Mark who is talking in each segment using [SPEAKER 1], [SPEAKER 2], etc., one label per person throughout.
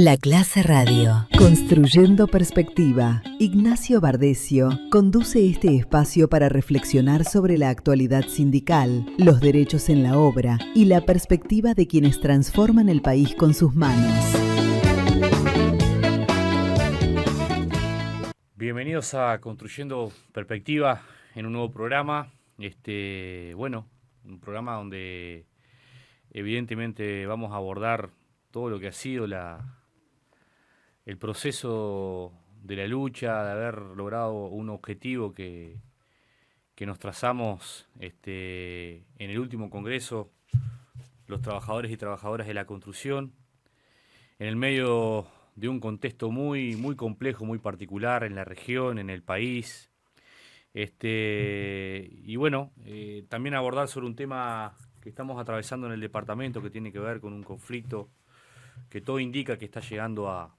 [SPEAKER 1] La Clase Radio.
[SPEAKER 2] Construyendo perspectiva. Ignacio Bardesio conduce este espacio para reflexionar sobre la actualidad sindical, los derechos en la obra y la perspectiva de quienes transforman el país con sus manos.
[SPEAKER 3] Bienvenidos a Construyendo Perspectiva en un nuevo programa. Un programa donde evidentemente vamos a abordar todo lo que ha sido el proceso de la lucha, de haber logrado un objetivo que nos trazamos en el último congreso, los trabajadores y trabajadoras de la construcción, en el medio de un contexto muy, muy complejo, muy particular en la región, en el país. También abordar sobre un tema que estamos atravesando en el departamento que tiene que ver con un conflicto que todo indica que está llegando a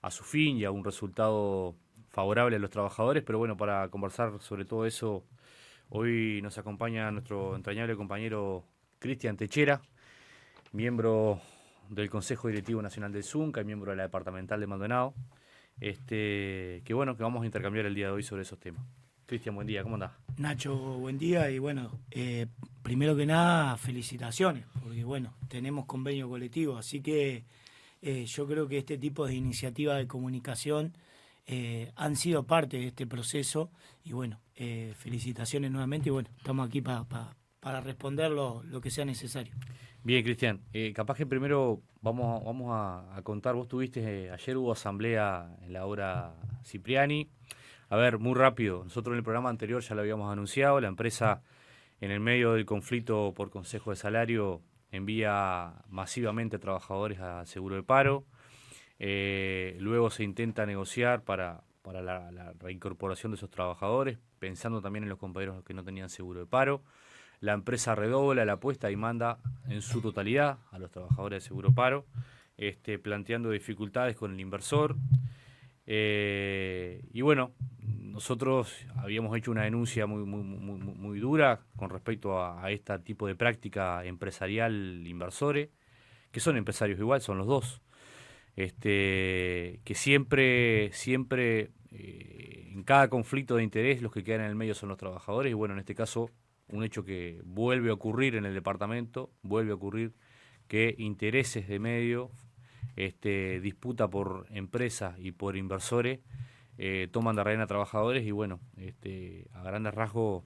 [SPEAKER 3] su fin y a un resultado favorable a los trabajadores, pero bueno, para conversar sobre todo eso, hoy nos acompaña nuestro entrañable compañero Cristian Techera, miembro del Consejo Directivo Nacional del Zunca y miembro de la Departamental de Maldonado, que vamos a intercambiar el día de hoy sobre esos temas. Cristian, buen día, ¿cómo andás?
[SPEAKER 4] Nacho, buen día y primero que nada, felicitaciones, porque tenemos convenio colectivo, así que yo creo que este tipo de iniciativas de comunicación han sido parte de este proceso y felicitaciones nuevamente y estamos aquí para responder lo que sea necesario.
[SPEAKER 3] Bien, Cristian, capaz que primero vamos a contar, vos tuviste, ayer hubo asamblea en la obra Cipriani. A ver, muy rápido, nosotros en el programa anterior ya lo habíamos anunciado, la empresa en el medio del conflicto por consejo de salario envía masivamente trabajadores a seguro de paro, luego se intenta negociar para la reincorporación de esos trabajadores, pensando también en los compañeros que no tenían seguro de paro. La empresa redobla la apuesta y manda en su totalidad a los trabajadores de seguro paro, planteando dificultades con el inversor. Nosotros habíamos hecho una denuncia muy dura con respecto a este tipo de práctica empresarial inversores, que son empresarios igual, son los dos, que siempre en cada conflicto de interés los que quedan en el medio son los trabajadores, y en este caso un hecho que vuelve a ocurrir en el departamento, vuelve a ocurrir que intereses de medio, disputa por empresas y por inversores, toman de rehén a trabajadores y a grandes rasgos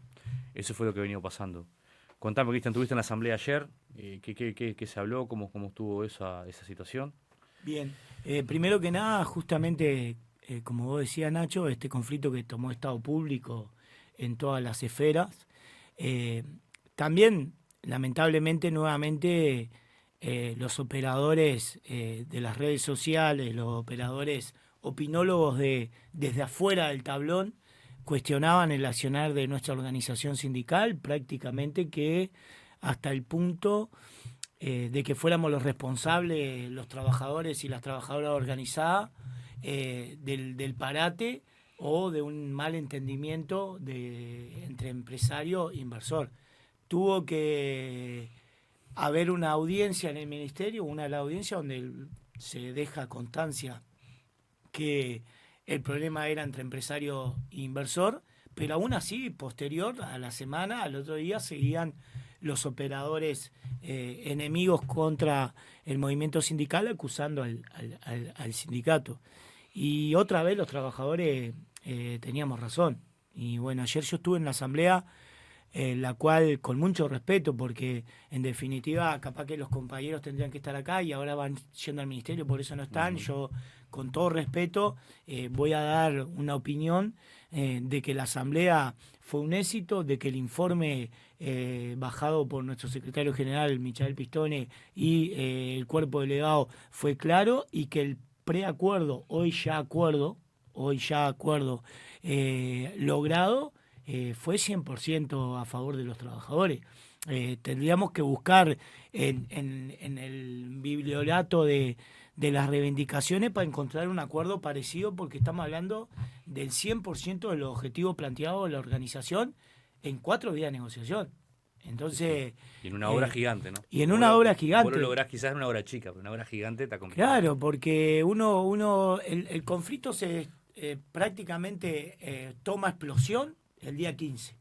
[SPEAKER 3] eso fue lo que ha venido pasando. Contame, Cristian, ¿tuviste en la asamblea ayer? ¿Qué se habló? ¿Cómo estuvo esa situación?
[SPEAKER 4] Bien, primero que nada, justamente, como vos decías, Nacho, este conflicto que tomó estado público en todas las esferas, también, lamentablemente, nuevamente, los operadores de las redes sociales, los operadores opinólogos desde afuera del tablón, cuestionaban el accionar de nuestra organización sindical, prácticamente que hasta el punto de que fuéramos los responsables, los trabajadores y las trabajadoras organizadas, del parate o de un mal entendimiento entre empresario e inversor. Tuvo que haber una audiencia en el ministerio, una de las audiencias donde se deja constancia que el problema era entre empresario e inversor, pero aún así, posterior a la semana, al otro día, seguían los operadores enemigos contra el movimiento sindical acusando al sindicato. Y otra vez los trabajadores teníamos razón. Y ayer yo estuve en la asamblea, la cual con mucho respeto, porque en definitiva capaz que los compañeros tendrían que estar acá y ahora van yendo al ministerio, por eso no están. Yo con todo respeto voy a dar una opinión de que la asamblea fue un éxito, de que el informe bajado por nuestro secretario general Michael Pistone y el cuerpo delegado fue claro, y que el preacuerdo, hoy ya acuerdo logrado, fue 100% a favor de los trabajadores. Tendríamos que buscar en el bibliorato de las reivindicaciones para encontrar un acuerdo parecido, porque estamos hablando del 100% de los objetivos planteados de la organización en 4 días de negociación. Entonces...
[SPEAKER 3] Y en una obra gigante, ¿no?
[SPEAKER 4] Y en una obra gigante.
[SPEAKER 3] Vos lo lográs quizás en una obra chica, pero en una obra gigante está complicado.
[SPEAKER 4] Claro, porque el conflicto se prácticamente toma explosión el día 15.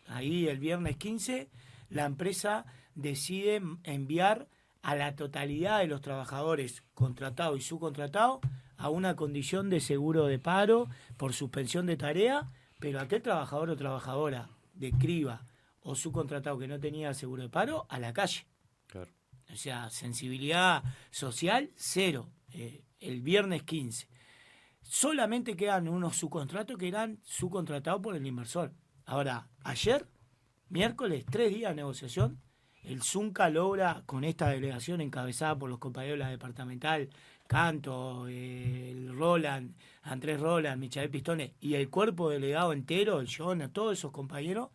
[SPEAKER 4] Ahí el viernes 15 la empresa decide enviar a la totalidad de los trabajadores contratados y subcontratados a una condición de seguro de paro por suspensión de tarea, pero aquel trabajador o trabajadora de criba o subcontratado que no tenía seguro de paro, a la calle.
[SPEAKER 3] Claro.
[SPEAKER 4] O sea, sensibilidad social, cero. El viernes 15. Solamente quedan unos subcontratos que eran subcontratados por el inversor. Ahora, ayer, miércoles, 3 días de negociación, el Zunca logra, con esta delegación encabezada por los compañeros de la departamental, Canto, el Roland, Andrés Roland, Michael Pistone, y el cuerpo delegado entero, el John, todos esos compañeros,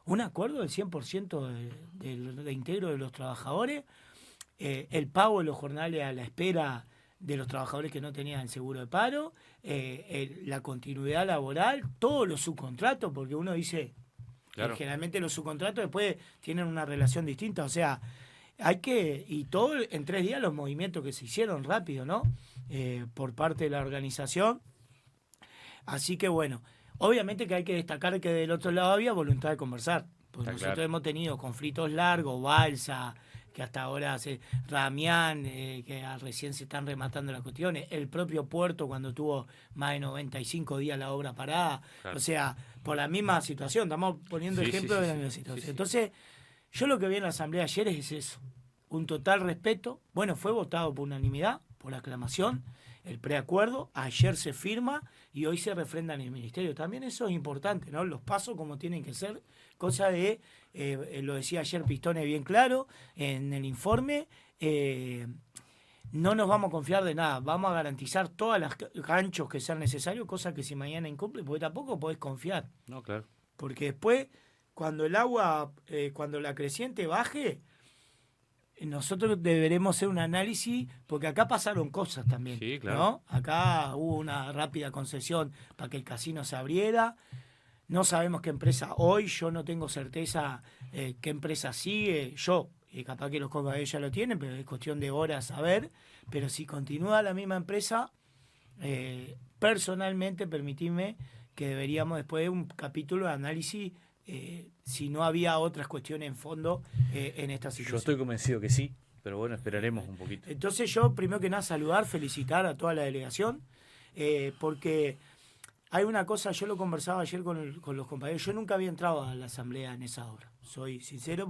[SPEAKER 4] un acuerdo del 100% de integro de los trabajadores, el pago de los jornales a la espera de los trabajadores que no tenían el seguro de paro, la continuidad laboral, todos los subcontratos, porque uno dice, claro, generalmente los subcontratos después tienen una relación distinta, o sea, y todo en 3 días los movimientos que se hicieron rápido, ¿no? Por parte de la organización. Así que bueno, obviamente que hay que destacar que del otro lado había voluntad de conversar, porque nosotros hemos tenido conflictos largos, Balsa, que hasta ahora hace Ramián, que recién se están rematando las cuestiones, el propio puerto cuando tuvo más de 95 días la obra parada, claro. O sea, por la misma situación, estamos poniendo ejemplos de la misma situación. Entonces, yo lo que vi en la asamblea ayer es eso, un total respeto. Bueno, fue votado por unanimidad, por aclamación, el preacuerdo, ayer se firma y hoy se refrenda en el ministerio. También eso es importante, ¿no? Los pasos como tienen que ser, cosa de, lo decía ayer Pistone bien claro en el informe, no nos vamos a confiar de nada, vamos a garantizar todas las ganchos que sean necesarios, cosa que si mañana incumple, porque tampoco podés confiar.
[SPEAKER 3] No, claro.
[SPEAKER 4] Porque después, cuando el agua, cuando la creciente baje, nosotros deberemos hacer un análisis, porque acá pasaron cosas también, sí, claro, ¿no? Acá hubo una rápida concesión para que el casino se abriera. No sabemos qué empresa hoy, yo no tengo certeza qué empresa sigue, y capaz que los compañeros ya lo tienen, pero es cuestión de horas saber. Pero si continúa la misma empresa, personalmente, permitidme que deberíamos después de un capítulo de análisis, si no había otras cuestiones en fondo en esta situación.
[SPEAKER 3] Yo estoy convencido que sí, pero bueno, esperaremos un poquito.
[SPEAKER 4] Entonces yo, primero que nada, saludar, felicitar a toda la delegación, porque hay una cosa, yo lo conversaba ayer con los compañeros, yo nunca había entrado a la asamblea en esa obra, soy sincero,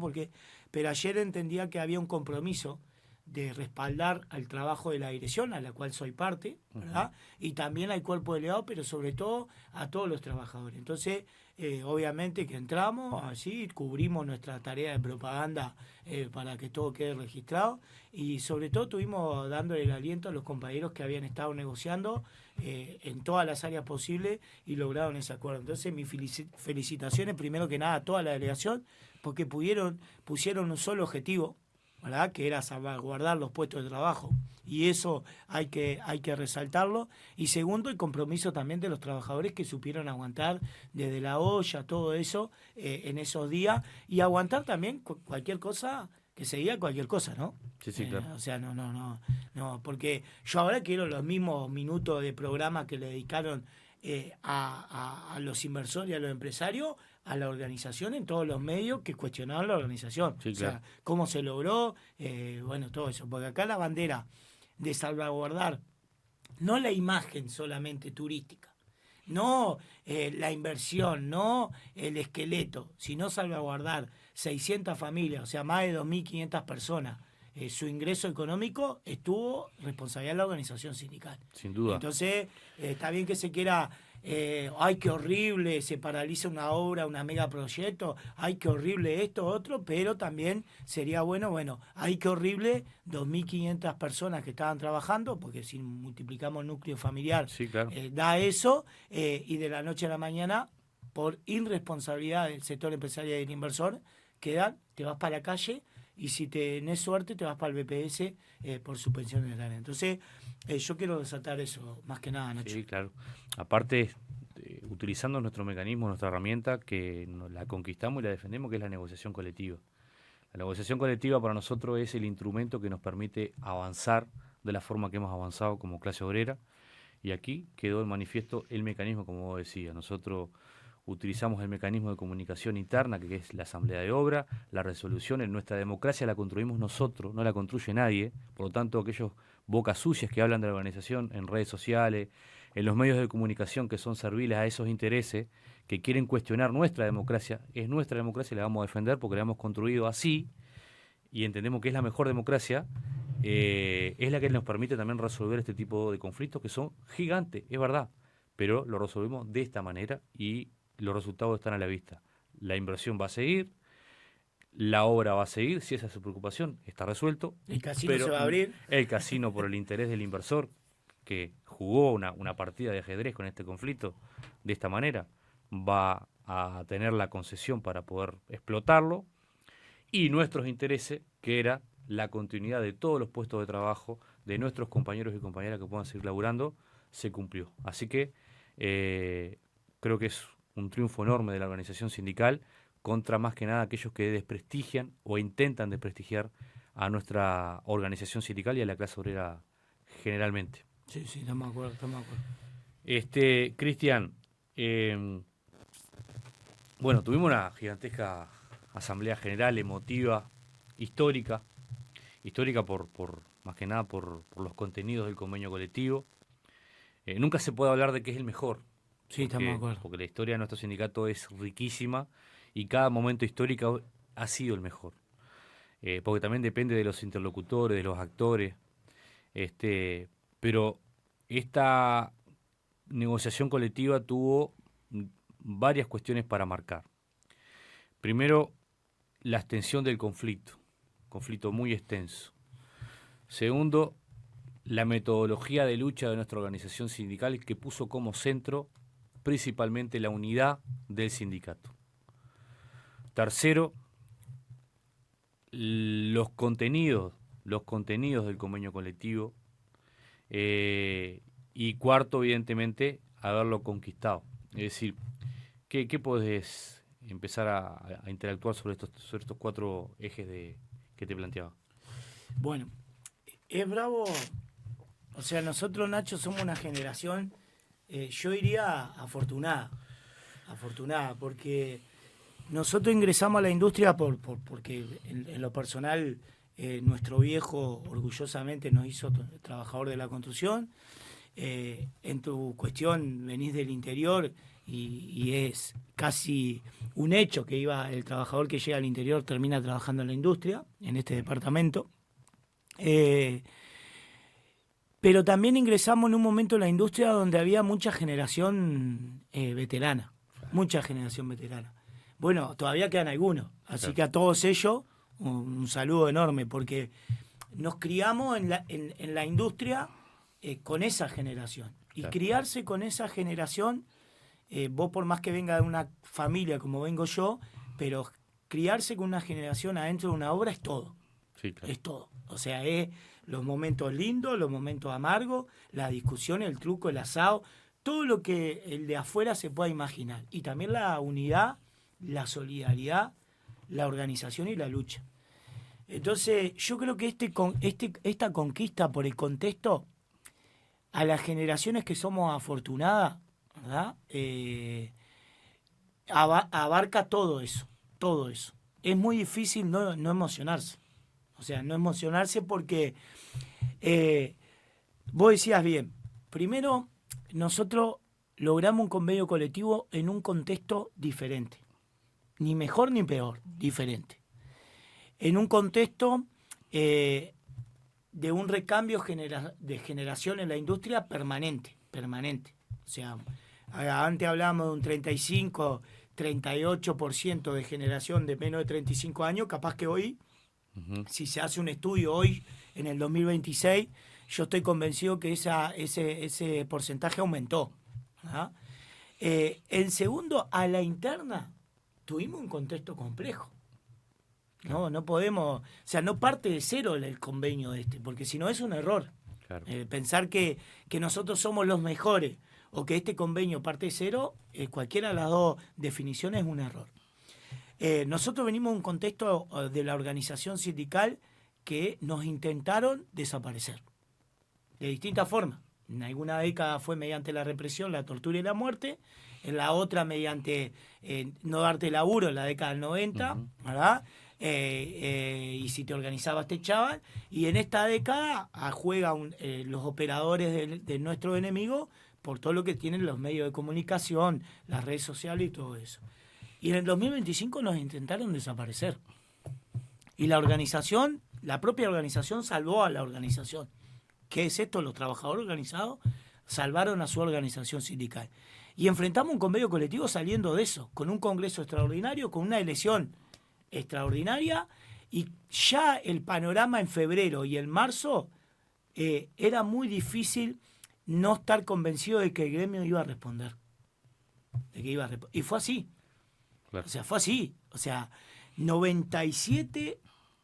[SPEAKER 4] pero ayer entendía que había un compromiso de respaldar al trabajo de la dirección, a la cual soy parte, ¿verdad? Y también al cuerpo delegado, pero sobre todo a todos los trabajadores. Entonces, obviamente que entramos, así cubrimos nuestra tarea de propaganda para que todo quede registrado, y sobre todo estuvimos dándole el aliento a los compañeros que habían estado negociando en todas las áreas posibles y lograron ese acuerdo. Entonces, mis felicitaciones primero que nada a toda la delegación, porque pusieron un solo objetivo, ¿verdad? Que era salvaguardar los puestos de trabajo, y eso hay que resaltarlo. Y segundo, el compromiso también de los trabajadores que supieron aguantar desde la olla, todo eso en esos días, y aguantar también cualquier cosa, que se diga cualquier cosa, ¿no?
[SPEAKER 3] Sí, claro.
[SPEAKER 4] O sea, no, porque yo ahora quiero los mismos minutos de programa que le dedicaron a los inversores y a los empresarios, a la organización, en todos los medios que cuestionaban la organización. Sí, claro. O sea, cómo se logró, bueno, todo eso. Porque acá la bandera de salvaguardar, no la imagen solamente turística, no la inversión, no el esqueleto, sino salvaguardar 600 familias, o sea, más de 2.500 personas, su ingreso económico, estuvo responsabilidad de la organización sindical.
[SPEAKER 3] Sin duda.
[SPEAKER 4] Entonces, está bien que se quiera, ay, qué horrible, se paraliza una obra, una megaproyecto, ay, qué horrible esto, otro, pero también sería bueno, ay, qué horrible, 2.500 personas que estaban trabajando, porque si multiplicamos el núcleo familiar,
[SPEAKER 3] sí, claro,
[SPEAKER 4] da eso, y de la noche a la mañana, por irresponsabilidad del sector empresarial y del inversor, te vas para la calle, y si tenés suerte te vas para el BPS por suspensión de la. Entonces, yo quiero resaltar eso, más que nada, Nacho.
[SPEAKER 3] Sí, claro. Aparte, utilizando nuestro mecanismo, nuestra herramienta, que la conquistamos y la defendemos, que es la negociación colectiva. La negociación colectiva para nosotros es el instrumento que nos permite avanzar de la forma que hemos avanzado como clase obrera, y aquí quedó en manifiesto el mecanismo, como vos decías. Nosotros utilizamos el mecanismo de comunicación interna, que es la asamblea de obra, la resolución. En nuestra democracia la construimos nosotros, no la construye nadie. Por lo tanto, aquellos bocas sucias que hablan de la organización en redes sociales, en los medios de comunicación que son serviles a esos intereses, que quieren cuestionar nuestra democracia, es nuestra democracia y la vamos a defender porque la hemos construido así y entendemos que es la mejor democracia. Es la que nos permite también resolver este tipo de conflictos que son gigantes, es verdad, pero lo resolvemos de esta manera y los resultados están a la vista. La inversión va a seguir, la obra va a seguir, si esa es su preocupación, está resuelto.
[SPEAKER 4] El casino
[SPEAKER 3] pero
[SPEAKER 4] se va a abrir.
[SPEAKER 3] El casino, por el interés del inversor, que jugó una partida de ajedrez con este conflicto de esta manera, va a tener la concesión para poder explotarlo, y nuestros intereses, que era la continuidad de todos los puestos de trabajo de nuestros compañeros y compañeras que puedan seguir laburando, se cumplió. Así que creo que es un triunfo enorme de la organización sindical contra más que nada aquellos que desprestigian o intentan desprestigiar a nuestra organización sindical y a la clase obrera generalmente.
[SPEAKER 4] Sí, estamos de acuerdo.
[SPEAKER 3] Cristian, bueno, tuvimos una gigantesca asamblea general, emotiva, histórica por más que nada por los contenidos del convenio colectivo. Nunca se puede hablar de que es el mejor.
[SPEAKER 4] Sí, estamos de acuerdo.
[SPEAKER 3] Porque la historia de nuestro sindicato es riquísima y cada momento histórico ha sido el mejor. Porque también depende de los interlocutores, de los actores. Pero esta negociación colectiva tuvo varias cuestiones para marcar. Primero, la extensión del conflicto muy extenso. Segundo, la metodología de lucha de nuestra organización sindical, que puso como centro principalmente la unidad del sindicato. Tercero, los contenidos del convenio colectivo. Y cuarto, evidentemente, haberlo conquistado. Es decir, ¿qué podés empezar a interactuar sobre estos cuatro ejes que te planteaba?
[SPEAKER 4] Bueno, es bravo. O sea, nosotros, Nacho, somos una generación, yo diría afortunada, porque nosotros ingresamos a la industria porque en lo personal nuestro viejo orgullosamente nos hizo trabajador de la construcción. En tu cuestión venís del interior y es casi un hecho que el trabajador que llega al interior termina trabajando en la industria, en este departamento. Pero también ingresamos en un momento en la industria donde había mucha generación veterana. Bueno, todavía quedan algunos, así que a todos ellos un saludo enorme, porque nos criamos en la industria con esa generación. Y criarse con esa generación, vos por más que venga de una familia como vengo yo, pero criarse con una generación adentro de una obra es todo.
[SPEAKER 3] Sí, claro.
[SPEAKER 4] Es todo. O sea, es los momentos lindos, los momentos amargos, la discusión, el truco, el asado, todo lo que el de afuera se pueda imaginar. Y también la unidad, la solidaridad, la organización y la lucha. Entonces, yo creo que esta conquista por el contexto, a las generaciones que somos afortunadas, ¿verdad? Abarca todo eso. Es muy difícil no emocionarse. O sea, no emocionarse porque vos decías bien, primero nosotros logramos un convenio colectivo en un contexto diferente. Ni mejor ni peor, diferente. En un contexto de un recambio de generación en la industria permanente. O sea, antes hablábamos de un 35, 38% de generación de menos de 35 años, capaz que hoy, si se hace un estudio hoy, en el 2026, yo estoy convencido que ese porcentaje aumentó. ¿Ah? En segundo, a la interna, tuvimos un contexto complejo. No podemos, o sea, no parte de cero el convenio porque si no es un error.
[SPEAKER 3] Claro.
[SPEAKER 4] Pensar que nosotros somos los mejores o que este convenio parte cero, cualquiera de las dos definiciones es un error. Nosotros venimos de un contexto de la organización sindical que nos intentaron desaparecer, de distintas formas. En alguna década fue mediante la represión, la tortura y la muerte, en la otra mediante no darte laburo en la década del 90, ¿verdad? Y si te organizabas te echaban, y en esta década juegan los operadores de nuestro enemigo por todo lo que tienen los medios de comunicación, las redes sociales y todo eso. Y en el 2025 nos intentaron desaparecer. Y la organización, la propia organización salvó a la organización. ¿Qué es esto? Los trabajadores organizados salvaron a su organización sindical. Y enfrentamos un convenio colectivo saliendo de eso, con un congreso extraordinario, con una elección extraordinaria, y ya el panorama en febrero y en marzo era muy difícil no estar convencido de que el gremio iba a responder. Y fue así.
[SPEAKER 3] Claro.
[SPEAKER 4] O sea, fue así. O sea, 97,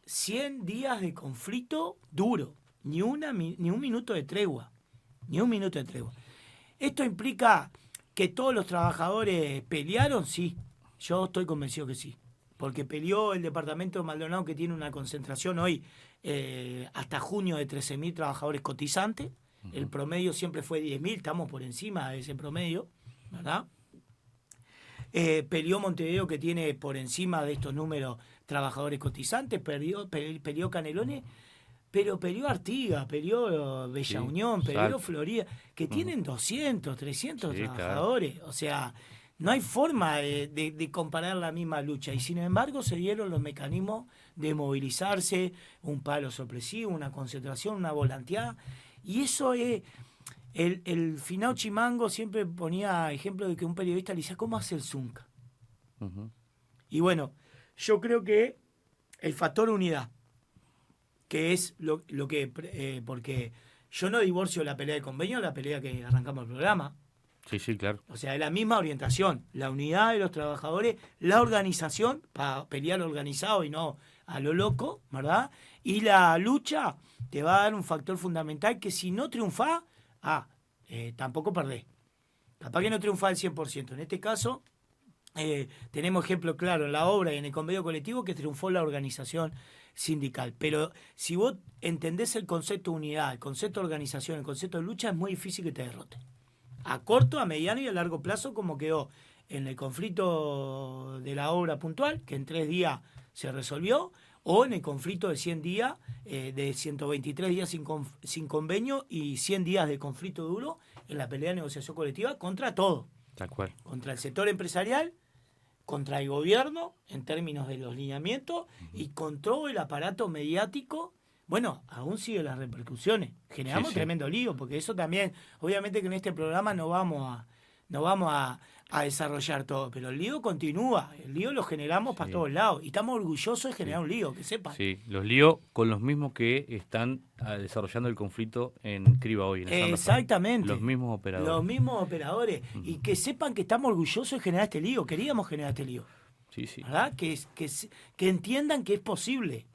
[SPEAKER 4] 100 días de conflicto duro. Ni un minuto de tregua. Ni un minuto de tregua. ¿Esto implica que todos los trabajadores pelearon? Sí. Yo estoy convencido que sí. Porque peleó el departamento de Maldonado, que tiene una concentración hoy hasta junio de 13.000 trabajadores cotizantes. El promedio siempre fue 10.000, estamos por encima de ese promedio, ¿verdad? Peleó Montevideo, que tiene por encima de estos números trabajadores cotizantes, peleó Canelones, pero peleó Artigas, peleó Bella Unión, peleó Florida, que tienen 200, 300 trabajadores. Claro. O sea, no hay forma de comparar la misma lucha. Y sin embargo se dieron los mecanismos de movilizarse, un palo sorpresivo, una concentración, una volanteada. Y eso es... El finado Chimango siempre ponía ejemplo de que un periodista le decía, ¿cómo hace el Zunca? Y bueno, yo creo que el factor unidad, que es lo que... porque yo no divorcio la pelea de convenio, la pelea que arrancamos el programa.
[SPEAKER 3] Sí, claro.
[SPEAKER 4] O sea, es la misma orientación, la unidad de los trabajadores, la organización, para pelear organizado y no a lo loco, ¿verdad? Y la lucha te va a dar un factor fundamental que si no triunfás, tampoco perdés. Capaz que no triunfa al 100%. En este caso, tenemos ejemplo claro en la obra y en el convenio colectivo que triunfó la organización sindical. Pero si vos entendés el concepto de unidad, el concepto de organización, el concepto de lucha, es muy difícil que te derrote. A corto, a mediano y a largo plazo, como quedó en el conflicto de la obra puntual, que en 3 días se resolvió, o en el conflicto de 100 días, de 123 días sin convenio y 100 días de conflicto duro en la pelea de negociación colectiva contra todo.
[SPEAKER 3] Tal cual. Contra
[SPEAKER 4] el sector empresarial, contra el gobierno, en términos de los lineamientos, y con todo el aparato mediático. Bueno, aún sigue las repercusiones. Generamos tremendo lío, porque eso también, obviamente que en este programa no vamos a desarrollar todo, pero el lío continúa, el lío lo generamos para todos lados, y estamos orgullosos de generar un lío, que sepan.
[SPEAKER 3] Sí, los líos con los mismos que están desarrollando el conflicto en Criba hoy.
[SPEAKER 4] Exactamente.
[SPEAKER 3] Los mismos operadores.
[SPEAKER 4] Y que sepan que estamos orgullosos de generar este lío, queríamos generar este lío.
[SPEAKER 3] Sí.
[SPEAKER 4] ¿Verdad? Que entiendan que es posible.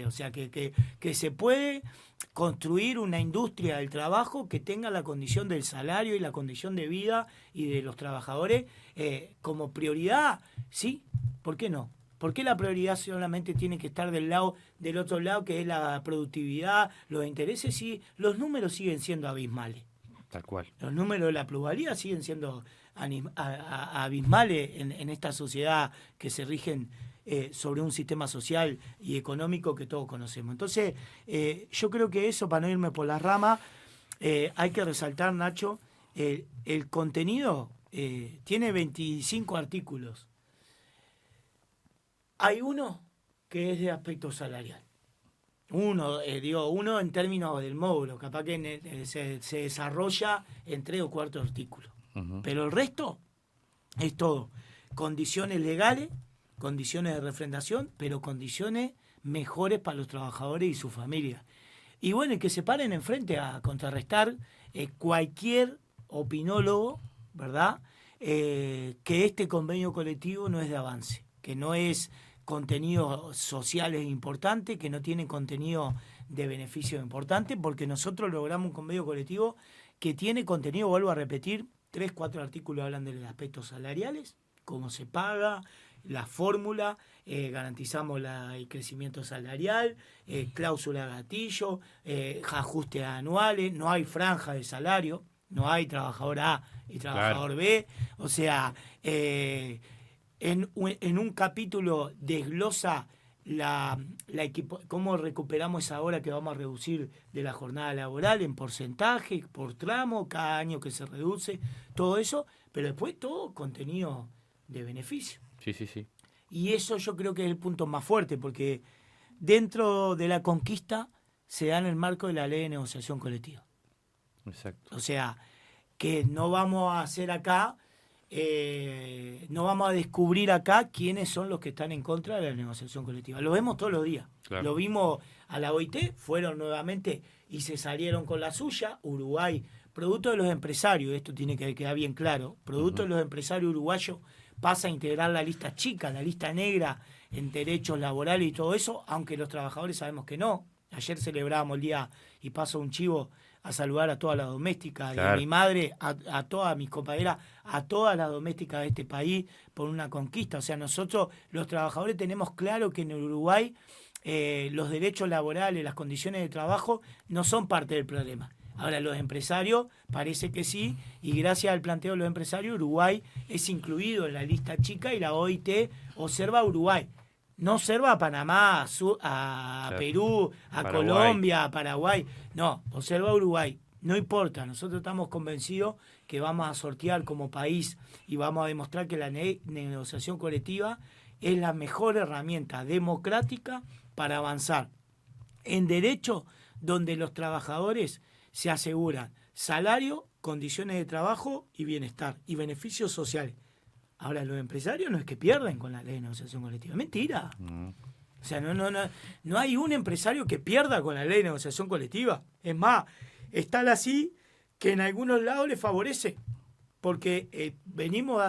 [SPEAKER 4] O sea, que se puede construir una industria del trabajo que tenga la condición del salario y la condición de vida y de los trabajadores como prioridad. ¿Sí? ¿Por qué no? ¿Por qué la prioridad solamente tiene que estar del otro lado, que es la productividad, los intereses? Sí, los números siguen siendo abismales.
[SPEAKER 3] Tal cual.
[SPEAKER 4] Los números de la plusvalía siguen siendo abismales en esta sociedad que se rigen sobre un sistema social y económico que todos conocemos. Entonces, yo creo que eso, para no irme por las ramas, hay que resaltar, Nacho, el contenido tiene 25 artículos. Hay uno que es de aspecto salarial. Uno en términos del módulo, capaz que se desarrolla en 3 o 4 artículos. Pero el resto es todo. Condiciones legales, condiciones de refrendación, pero condiciones mejores para los trabajadores y sus familias. Y bueno, y que se paren enfrente a contrarrestar cualquier opinólogo, ¿verdad? Que este convenio colectivo no es de avance, que no es contenidos sociales importantes, que no tiene contenido de beneficio importante, porque nosotros logramos un convenio colectivo que tiene contenido, vuelvo a repetir, 3, 4 artículos hablan de los aspectos salariales, cómo se paga, la fórmula, garantizamos el crecimiento salarial, cláusula gatillo, ajustes anuales, no hay franja de salario, no hay trabajador A y trabajador B, o sea, en un capítulo desglosa cómo recuperamos esa hora que vamos a reducir de la jornada laboral en porcentaje, por tramo, cada año que se reduce, todo eso, pero después todo contenido de beneficio.
[SPEAKER 3] Sí, sí, sí.
[SPEAKER 4] Y eso yo creo que es el punto más fuerte, porque dentro de la conquista se da en el marco de la ley de negociación colectiva.
[SPEAKER 3] Exacto.
[SPEAKER 4] O sea, que no vamos a hacer acá, no vamos a descubrir acá quiénes son los que están en contra de la negociación colectiva. Lo vemos todos los días.
[SPEAKER 3] Claro.
[SPEAKER 4] Lo vimos a la OIT, fueron nuevamente y se salieron con la suya. Uruguay, producto de los empresarios, esto tiene que quedar bien claro, producto de los empresarios uruguayos, pasa a integrar la lista chica, la lista negra en derechos laborales y todo eso, aunque los trabajadores sabemos que no. Ayer celebrábamos el día, y paso un chivo a saludar a todas las domésticas, claro, y a mi madre, a todas mis compañeras, a todas las domésticas de este país por una conquista. O sea, nosotros los trabajadores tenemos claro que en Uruguay los derechos laborales, las condiciones de trabajo no son parte del problema. Ahora, los empresarios parece que sí, y gracias al planteo de los empresarios, Uruguay es incluido en la lista chica y la OIT observa a Uruguay. No observa a Panamá, a claro, Perú, a Paraguay, Colombia, a Paraguay. No, observa a Uruguay. No importa, nosotros estamos convencidos que vamos a sortear como país y vamos a demostrar que la negociación colectiva es la mejor herramienta democrática para avanzar en derechos donde los trabajadores se aseguran salario, condiciones de trabajo y bienestar y beneficios sociales. Ahora, los empresarios no es que pierden con la ley de negociación colectiva. Mentira. O sea, no hay un empresario que pierda con la ley de negociación colectiva. Es más, es tal así que en algunos lados le favorece. Porque venimos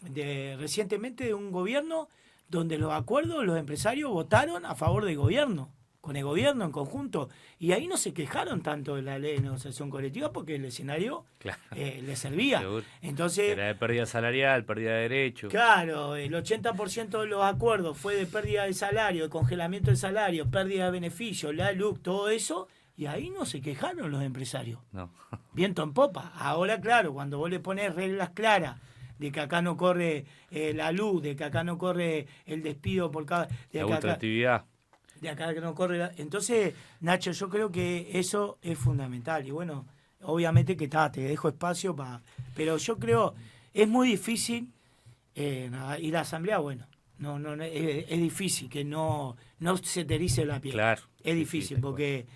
[SPEAKER 4] recientemente de un gobierno donde los acuerdos, los empresarios votaron a favor del gobierno, con el gobierno en conjunto, y ahí no se quejaron tanto de la ley de negociación colectiva porque el escenario claro, les servía. Seguro. Entonces,
[SPEAKER 3] era de pérdida salarial, pérdida de derechos.
[SPEAKER 4] Claro, el 80% de los acuerdos fue de pérdida de salario, de congelamiento del salario, pérdida de beneficios, la luz, todo eso, y ahí no se quejaron los empresarios.
[SPEAKER 3] No.
[SPEAKER 4] Viento en popa. Ahora, claro, cuando vos le pones reglas claras de que acá no corre la luz, de que acá no corre el despido por cada...
[SPEAKER 3] La ultraactividad.
[SPEAKER 4] De acá que no corre. Entonces, Nacho, yo creo que eso es fundamental. Y bueno, obviamente que te dejo espacio para. Pero yo creo, es muy difícil, y la asamblea, bueno, es difícil que no se te erice la piel.
[SPEAKER 3] Claro.
[SPEAKER 4] Es difícil, porque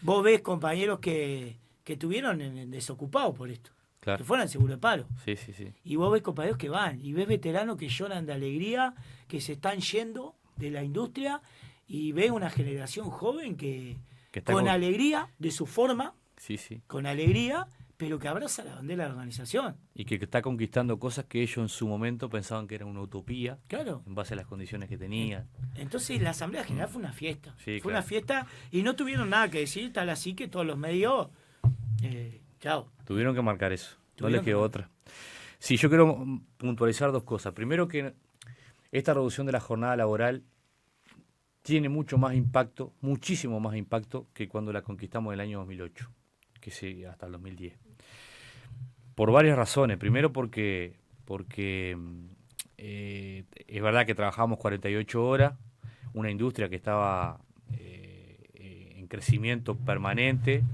[SPEAKER 4] vos ves compañeros que estuvieron desocupados por esto. Claro. Que fueron al seguro de paro.
[SPEAKER 3] Sí, sí, sí. Y
[SPEAKER 4] vos ves compañeros que van, y ves veteranos que lloran de alegría, que se están yendo de la industria. Y ve una generación joven que está con alegría, de su forma,
[SPEAKER 3] sí, sí,
[SPEAKER 4] con alegría, pero que abraza la bandera de la organización.
[SPEAKER 3] Y que está conquistando cosas que ellos en su momento pensaban que era una utopía,
[SPEAKER 4] claro,
[SPEAKER 3] en base a las condiciones que tenían.
[SPEAKER 4] Entonces la Asamblea General fue una fiesta.
[SPEAKER 3] Sí,
[SPEAKER 4] fue
[SPEAKER 3] claro,
[SPEAKER 4] una fiesta y no tuvieron nada que decir, tal así que todos los medios, chao.
[SPEAKER 3] Tuvieron que marcar eso, no les quedó otra. Sí, yo quiero puntualizar dos cosas. Primero, que esta reducción de la jornada laboral tiene mucho más impacto, muchísimo más impacto que cuando la conquistamos en el año 2008, que sí, hasta el 2010. Por varias razones. Primero porque es verdad que trabajábamos 48 horas, una industria que estaba en crecimiento permanente,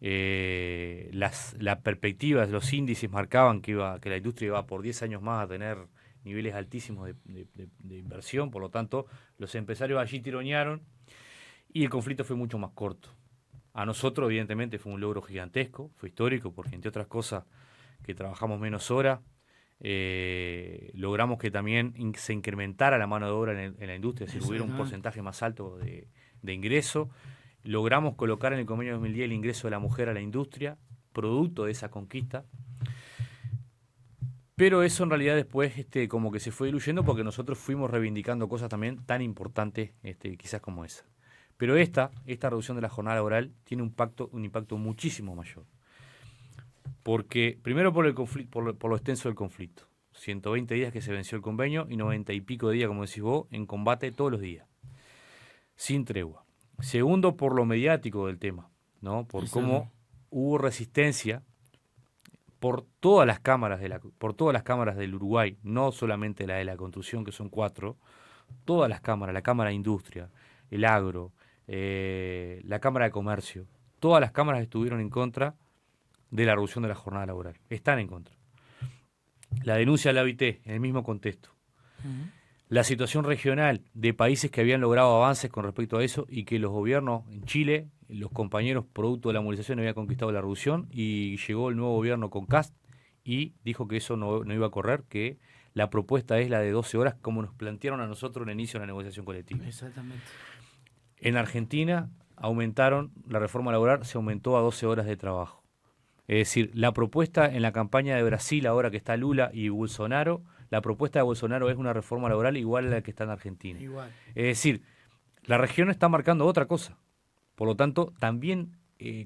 [SPEAKER 3] las perspectivas, los índices marcaban que la industria iba por 10 años más a tener niveles altísimos de inversión, por lo tanto los empresarios allí tironearon y el conflicto fue mucho más corto. A nosotros evidentemente fue un logro gigantesco, fue histórico, porque entre otras cosas que trabajamos menos horas, logramos que también se incrementara la mano de obra en la industria, es decir, hubiera un porcentaje más alto de ingreso. Logramos colocar en el convenio de 2010 el ingreso de la mujer a la industria, producto de esa conquista. Pero eso en realidad después como que se fue diluyendo porque nosotros fuimos reivindicando cosas también tan importantes quizás como esa. Pero esta reducción de la jornada laboral tiene un impacto muchísimo mayor. Porque, primero por el conflicto, por lo extenso del conflicto. 120 días que se venció el convenio y 90 y pico de días, como decís vos, en combate todos los días, sin tregua. Segundo, por lo mediático del tema, ¿no? Por cómo hubo resistencia por todas las cámaras por todas las cámaras del Uruguay, no solamente la de la construcción, que son 4, todas las cámaras, la Cámara de Industria, el Agro, la Cámara de Comercio, todas las cámaras estuvieron en contra de la reducción de la jornada laboral. Están en contra. La denuncia de la OIT, en el mismo contexto. La situación regional de países que habían logrado avances con respecto a eso y que los gobiernos en Chile, los compañeros producto de la movilización habían conquistado la reducción, y llegó el nuevo gobierno con Kast y dijo que eso no iba a correr, que la propuesta es la de 12 horas como nos plantearon a nosotros en el inicio de la negociación colectiva.
[SPEAKER 4] Exactamente.
[SPEAKER 3] En Argentina aumentaron, la reforma laboral se aumentó a 12 horas de trabajo. Es decir, la propuesta en la campaña de Brasil, ahora que está Lula y Bolsonaro, la propuesta de Bolsonaro es una reforma laboral igual a la que está en Argentina.
[SPEAKER 4] Igual.
[SPEAKER 3] Es decir, la región está marcando otra cosa. Por lo tanto, también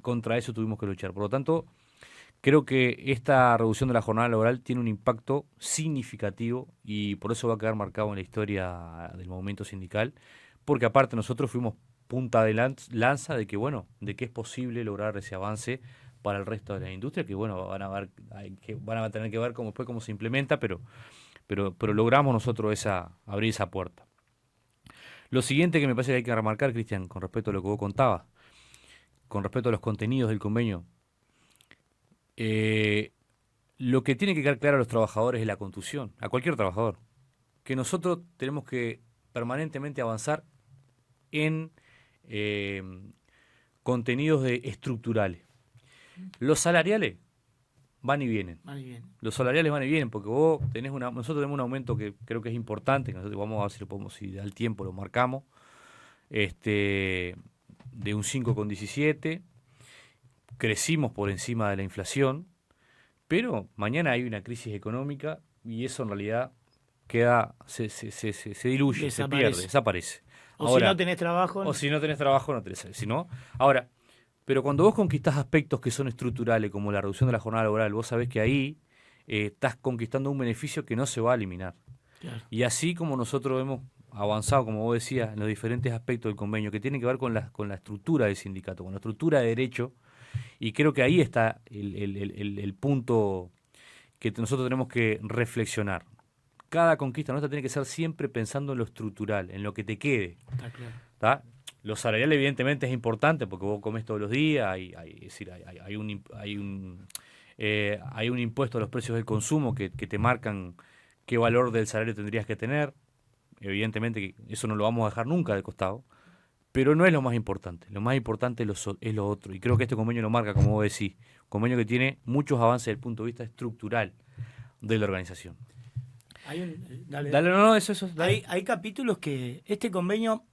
[SPEAKER 3] contra eso tuvimos que luchar. Por lo tanto, creo que esta reducción de la jornada laboral tiene un impacto significativo y por eso va a quedar marcado en la historia del movimiento sindical, porque aparte nosotros fuimos punta de lanza de que, bueno, de que es posible lograr ese avance para el resto de la industria, que bueno, van a tener que ver cómo se implementa, pero logramos nosotros abrir esa puerta. Lo siguiente que me parece que hay que remarcar, Cristian, con respecto a lo que vos contabas, con respecto a los contenidos del convenio, lo que tiene que quedar claro a los trabajadores es la contusión, a cualquier trabajador, que nosotros tenemos que permanentemente avanzar en contenidos estructurales. Los salariales van y vienen. Los salariales van y vienen, porque nosotros tenemos un aumento que creo que es importante, que nosotros vamos a ver si da el tiempo, lo marcamos, de un 5,17, crecimos por encima de la inflación, pero mañana hay una crisis económica y eso en realidad se diluye, se pierde, desaparece.
[SPEAKER 4] Ahora, si no tenés trabajo.
[SPEAKER 3] O si no tenés trabajo, no tenés. Ahora, pero cuando vos conquistás aspectos que son estructurales, como la reducción de la jornada laboral, vos sabés que ahí estás conquistando un beneficio que no se va a eliminar.
[SPEAKER 4] Claro.
[SPEAKER 3] Y así como nosotros hemos avanzado, como vos decías, en los diferentes aspectos del convenio, que tienen que ver con la estructura del sindicato, con la estructura de derecho, y creo que ahí está el punto que nosotros tenemos que reflexionar. Cada conquista nuestra tiene que ser siempre pensando en lo estructural, en lo que te quede.
[SPEAKER 4] Está claro.
[SPEAKER 3] ¿Tá? Lo salarial evidentemente es importante porque vos comés todos los días, hay un impuesto a los precios del consumo que te marcan qué valor del salario tendrías que tener. Evidentemente que eso no lo vamos a dejar nunca de costado, pero no es lo más importante. Lo más importante es lo otro. Y creo que este convenio lo marca, como vos decís, un convenio que tiene muchos avances desde el punto de vista estructural de la organización.
[SPEAKER 4] Hay capítulos que este convenio,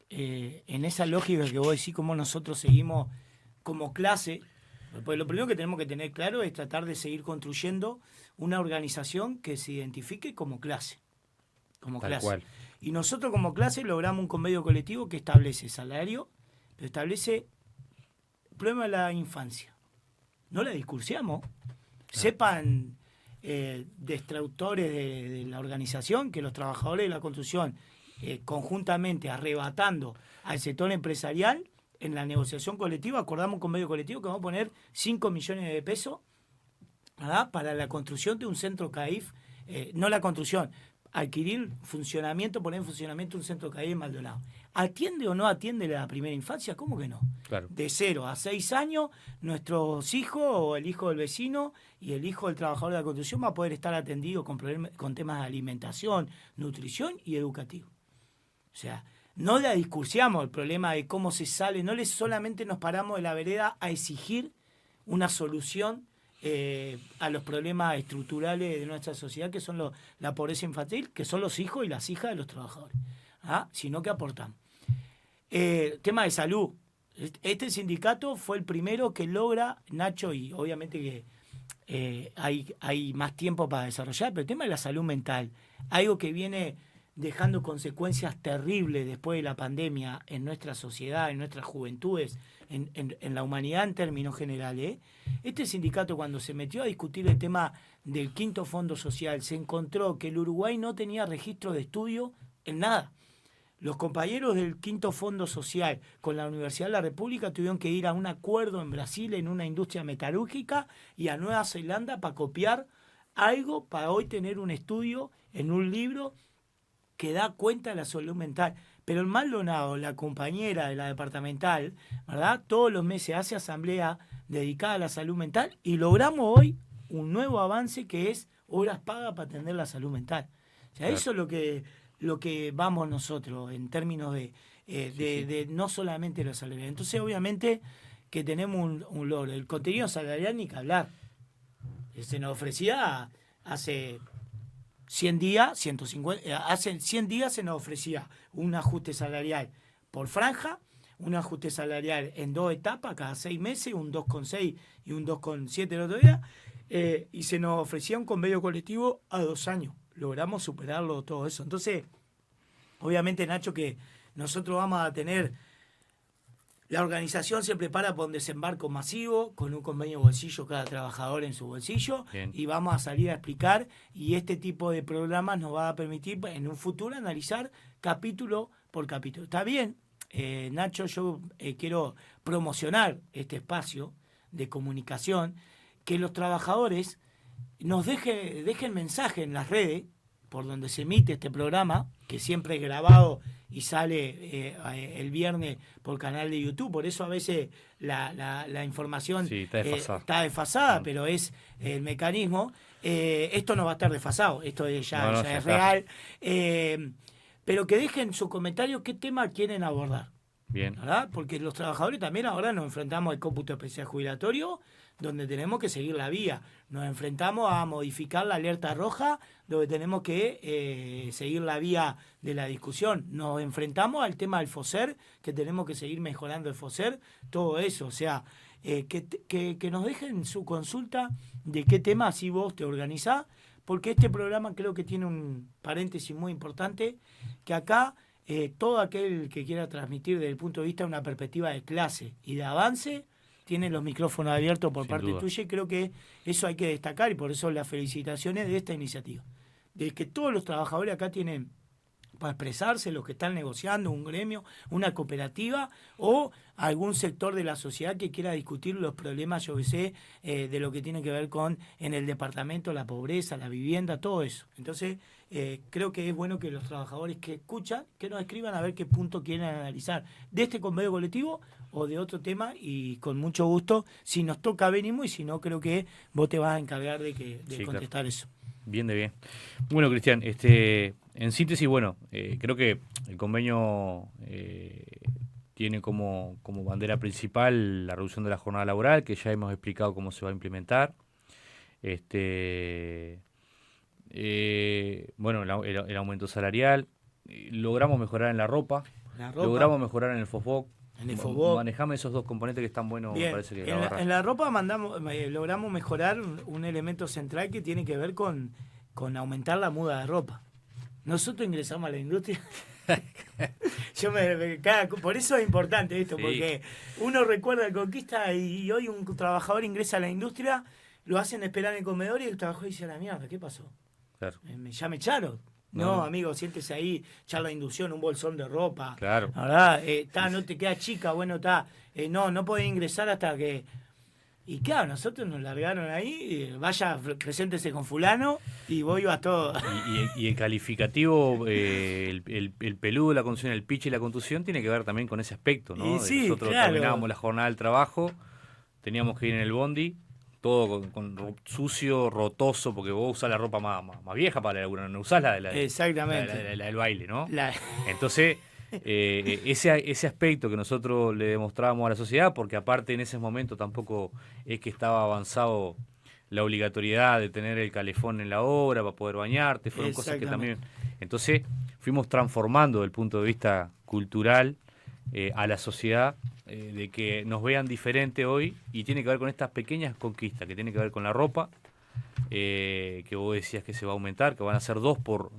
[SPEAKER 4] en esa lógica que vos decís, cómo nosotros seguimos como clase, pues lo primero que tenemos que tener claro es tratar de seguir construyendo una organización que se identifique como clase.
[SPEAKER 3] Tal cual.
[SPEAKER 4] Y nosotros como clase logramos un convenio colectivo que establece salario, pero establece el problema de la infancia. No la discursiamos. Sepan destructores de la organización que los trabajadores de la construcción, conjuntamente arrebatando al sector empresarial, en la negociación colectiva acordamos un convenio colectivo que vamos a poner 5 millones de pesos, ¿verdad?, para la construcción de un centro CAIF, no la construcción, adquirir funcionamiento, poner en funcionamiento un centro CAIF en Maldonado. ¿Atiende o no atiende la primera infancia? ¿Cómo que no?
[SPEAKER 3] Claro.
[SPEAKER 4] De 0 a 6 años, nuestros hijos o el hijo del vecino y el hijo del trabajador de la construcción va a poder estar atendido con temas de alimentación, nutrición y educativo. O sea, no la discursiamos el problema de cómo se sale, no solamente nos paramos de la vereda a exigir una solución a los problemas estructurales de nuestra sociedad, que son la pobreza infantil, que son los hijos y las hijas de los trabajadores, sino que aportamos. Tema de salud. Este sindicato fue el primero que logra, Nacho, y obviamente que hay más tiempo para desarrollar, pero el tema de la salud mental, algo que viene dejando consecuencias terribles después de la pandemia en nuestra sociedad, en nuestras juventudes, en la humanidad en términos generales. Este sindicato, cuando se metió a discutir el tema del quinto fondo social, se encontró que el Uruguay no tenía registro de estudio en nada. Los compañeros del quinto fondo social con la Universidad de la República tuvieron que ir a un acuerdo en Brasil en una industria metalúrgica y a Nueva Zelanda para copiar algo para hoy tener un estudio en un libro que da cuenta de la salud mental. Pero el Maldonado, la compañera de la departamental, ¿verdad? Todos los meses hace asamblea dedicada a la salud mental y logramos hoy un nuevo avance que es horas pagas para atender la salud mental. O sea, claro. Eso es lo que vamos nosotros en términos de no solamente la salarial. Entonces, obviamente, que tenemos un logro. El contenido salarial ni que hablar. Se nos ofrecía hace 100 días, 150, hace 100 días se nos ofrecía un ajuste salarial por franja, un ajuste salarial en 2 etapas, cada 6 meses, un 2,6 y un 2,7 el otro día, y se nos ofrecía un convenio colectivo a 2 años. Logramos superarlo todo eso. Entonces, obviamente, Nacho, que nosotros vamos a tener... La organización se prepara para un desembarco masivo, con un convenio bolsillo cada trabajador en su bolsillo. Bien. Y vamos a salir a explicar, y este tipo de programas nos va a permitir en un futuro analizar capítulo por capítulo. Está bien, Nacho, yo quiero promocionar este espacio de comunicación, que los trabajadores nos dejen mensaje en las redes, por donde se emite este programa, que siempre es grabado y sale el viernes por canal de YouTube. Por eso a veces la información está desfasada, pero es el mecanismo. Esto no va a estar desfasado, esto ya es real. Pero que dejen su comentario qué tema quieren abordar.
[SPEAKER 3] Bien.
[SPEAKER 4] ¿Verdad? Porque los trabajadores también ahora nos enfrentamos al cómputo especial jubilatorio, donde tenemos que seguir la vía. Nos enfrentamos a modificar la alerta roja, donde tenemos que seguir la vía de la discusión. Nos enfrentamos al tema del FOSER, que tenemos que seguir mejorando el FOSER, todo eso. O sea, que nos dejen su consulta de qué tema así vos te organizás, porque este programa creo que tiene un paréntesis muy importante, que acá todo aquel que quiera transmitir desde el punto de vista de una perspectiva de clase y de avance, tiene los micrófonos abiertos por parte tuya, y creo que eso hay que destacar, y por eso las felicitaciones de esta iniciativa. De que todos los trabajadores acá tienen para expresarse, los que están negociando, un gremio, una cooperativa o algún sector de la sociedad que quiera discutir los problemas, yo que sé, de lo que tiene que ver con en el departamento, la pobreza, la vivienda, todo eso. Entonces, creo que es bueno que los trabajadores que escuchan, que nos escriban a ver qué punto quieren analizar de este convenio colectivo o de otro tema, y con mucho gusto, si nos toca venimos, y si no, creo que vos te vas a encargar de contestar, claro, eso.
[SPEAKER 3] Bien de bien. Bueno, Cristian, en síntesis, bueno, creo que el convenio tiene como bandera principal la reducción de la jornada laboral, que ya hemos explicado cómo se va a implementar. Bueno, el aumento salarial. Logramos mejorar en la ropa. Logramos mejorar en el FOSBOC. Manejame esos dos componentes que están buenos.
[SPEAKER 4] Bien.
[SPEAKER 3] Me parece que
[SPEAKER 4] en la ropa logramos mejorar un elemento central que tiene que ver con aumentar la muda de ropa. Nosotros ingresamos a la industria. Por eso es importante esto, sí. Porque uno recuerda la conquista y hoy un trabajador ingresa a la industria, lo hacen esperar en el comedor y el trabajador dice: la mierda, ¿qué pasó? Claro. Ya me echaron. No, amigo, siéntese ahí, charla de inducción, un bolsón de ropa.
[SPEAKER 3] Claro.
[SPEAKER 4] ¿Verdad? No te queda chica, bueno, no podés ingresar hasta que... Y claro, nosotros nos largaron ahí, vaya, preséntese con fulano, y vos ibas todo.
[SPEAKER 3] Y el calificativo, el peludo, la contusión, el pitch y la contusión tiene que ver también con ese aspecto, ¿no?
[SPEAKER 4] Sí,
[SPEAKER 3] nosotros
[SPEAKER 4] claro.
[SPEAKER 3] Terminábamos la jornada del trabajo, teníamos que ir en el bondi, todo con sucio, rotoso, porque vos usás la ropa más vieja para la laburo, no usás la
[SPEAKER 4] exactamente.
[SPEAKER 3] La del baile, ¿no? Entonces, ese aspecto que nosotros le demostrábamos a la sociedad, porque aparte en ese momento tampoco es que estaba avanzado la obligatoriedad de tener el calefón en la obra para poder bañarte, fueron cosas que también... Entonces, fuimos transformando desde el punto de vista cultural a la sociedad, de que nos vean diferente hoy, y tiene que ver con estas pequeñas conquistas, que tiene que ver con la ropa, que vos decías que se va a aumentar, que van a ser dos por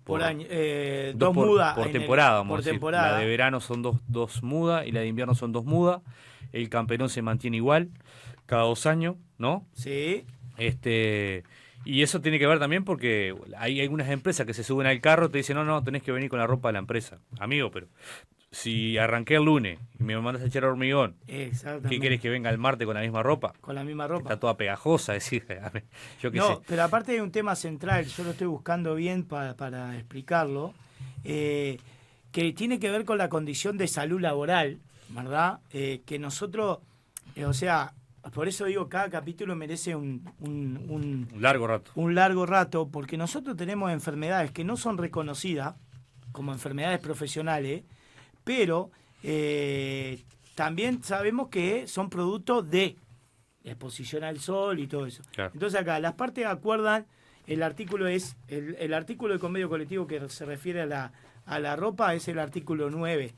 [SPEAKER 4] por año.
[SPEAKER 3] Dos
[SPEAKER 4] Dos mudas.
[SPEAKER 3] por temporada, vamos
[SPEAKER 4] por
[SPEAKER 3] a decir.
[SPEAKER 4] temporada.
[SPEAKER 3] La de verano son dos mudas y la de invierno son 2 mudas. El camperón se mantiene igual cada 2 años, ¿no?
[SPEAKER 4] Sí.
[SPEAKER 3] Y eso tiene que ver también porque hay algunas empresas que se suben al carro y te dicen, no, tenés que venir con la ropa de la empresa. Amigo, pero si arranqué el lunes y me mandas a echar hormigón,
[SPEAKER 4] Exactamente.
[SPEAKER 3] ¿qué querés que venga el martes con la misma ropa?
[SPEAKER 4] Con la misma ropa.
[SPEAKER 3] Está toda pegajosa, decir, yo qué sé.
[SPEAKER 4] No, pero aparte hay un tema central, yo lo estoy buscando bien para explicarlo, que tiene que ver con la condición de salud laboral, ¿verdad? Que nosotros, o sea, por eso digo, cada capítulo merece un
[SPEAKER 3] largo rato.
[SPEAKER 4] Un largo rato, porque nosotros tenemos enfermedades que no son reconocidas como enfermedades profesionales, pero también sabemos que son productos de exposición al sol y todo eso.
[SPEAKER 3] Claro.
[SPEAKER 4] Entonces acá, las partes acuerdan, el artículo es, el artículo de convenio colectivo que se refiere a la ropa es el artículo 9.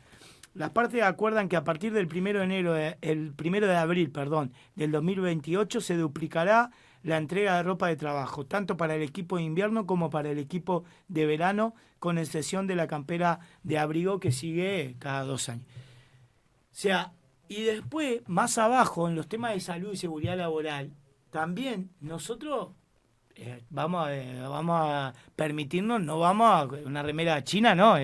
[SPEAKER 4] Las partes acuerdan que a partir del 1 de abril, del 2028 se duplicará la entrega de ropa de trabajo, tanto para el equipo de invierno como para el equipo de verano, con excepción de la campera de abrigo que sigue cada 2 años. O sea, y después, más abajo, en los temas de salud y seguridad laboral, también nosotros vamos a permitirnos, no vamos a una remera china, no,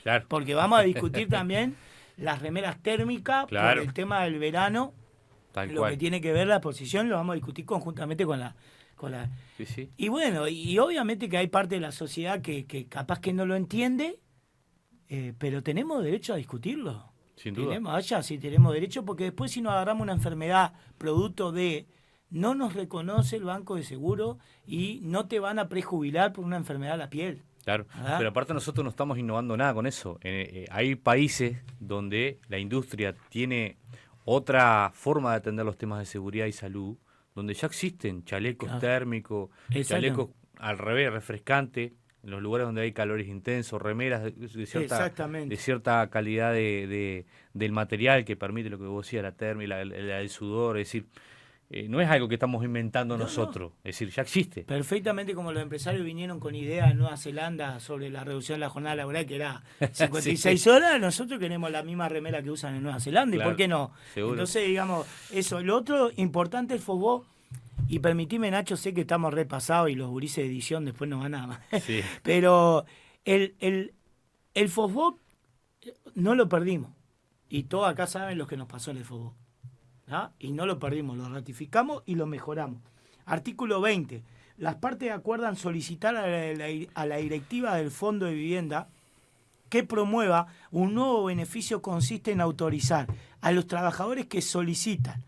[SPEAKER 3] Claro.
[SPEAKER 4] porque vamos a discutir también las remeras térmicas,
[SPEAKER 3] Claro.
[SPEAKER 4] por el tema del verano,
[SPEAKER 3] Tal
[SPEAKER 4] lo
[SPEAKER 3] cual.
[SPEAKER 4] que tiene que ver la posición, lo vamos a discutir conjuntamente con la...
[SPEAKER 3] Sí, sí.
[SPEAKER 4] Y bueno, y obviamente que hay parte de la sociedad que capaz que no lo entiende, pero tenemos derecho a discutirlo.
[SPEAKER 3] Sin duda.
[SPEAKER 4] Sí tenemos derecho, porque después si nos agarramos una enfermedad producto de... No nos reconoce el banco de seguro y no te van a prejubilar por una enfermedad de la piel.
[SPEAKER 3] Claro,
[SPEAKER 4] ¿Verdad?
[SPEAKER 3] pero aparte nosotros no estamos innovando nada con eso. Hay países donde la industria tiene otra forma de atender los temas de seguridad y salud, donde ya existen chalecos
[SPEAKER 4] Claro.
[SPEAKER 3] térmicos,
[SPEAKER 4] Exacto.
[SPEAKER 3] chalecos al revés, refrescantes, en los lugares donde hay calores intensos, remeras de
[SPEAKER 4] Exactamente.
[SPEAKER 3] cierta calidad del material que permite lo que vos decías, la térmica, el sudor, es decir, no es algo que estamos inventando nosotros, es decir, ya existe.
[SPEAKER 4] Perfectamente, como los empresarios vinieron con ideas en Nueva Zelanda sobre la reducción de la jornada laboral, que era 56
[SPEAKER 3] Sí.
[SPEAKER 4] horas, nosotros queremos la misma remera que usan en Nueva Zelanda,
[SPEAKER 3] Claro,
[SPEAKER 4] ¿y por qué no?
[SPEAKER 3] seguro.
[SPEAKER 4] Entonces, digamos, eso. Lo otro importante, el FOBO, y permitime, Nacho, sé que estamos repasados y los gurises de edición después nos van a...
[SPEAKER 3] Sí.
[SPEAKER 4] Pero el FOBO no lo perdimos, y todos acá saben lo que nos pasó en el FOBO. ¿Ah? Y no lo perdimos, lo ratificamos y lo mejoramos. Artículo 20. Las partes acuerdan solicitar a la directiva del Fondo de Vivienda que promueva un nuevo beneficio. Consiste en autorizar a los trabajadores que solicitar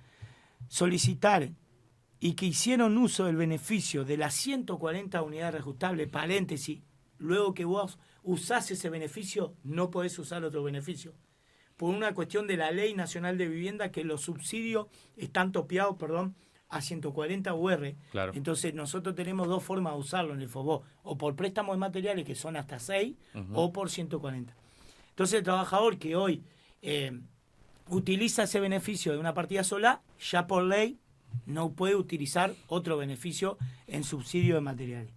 [SPEAKER 4] y que hicieron uso del beneficio de las 140 unidades reajustables, paréntesis, luego que vos usás ese beneficio, no podés usar otro beneficio, por una cuestión de la Ley Nacional de Vivienda, que los subsidios están topeados, a 140 UR.
[SPEAKER 3] Claro.
[SPEAKER 4] Entonces nosotros tenemos dos formas de usarlo en el FOBO, o por préstamos de materiales que son hasta 6, o por 140. Entonces el trabajador que hoy utiliza ese beneficio de una partida sola, ya por ley no puede utilizar otro beneficio en subsidio de materiales.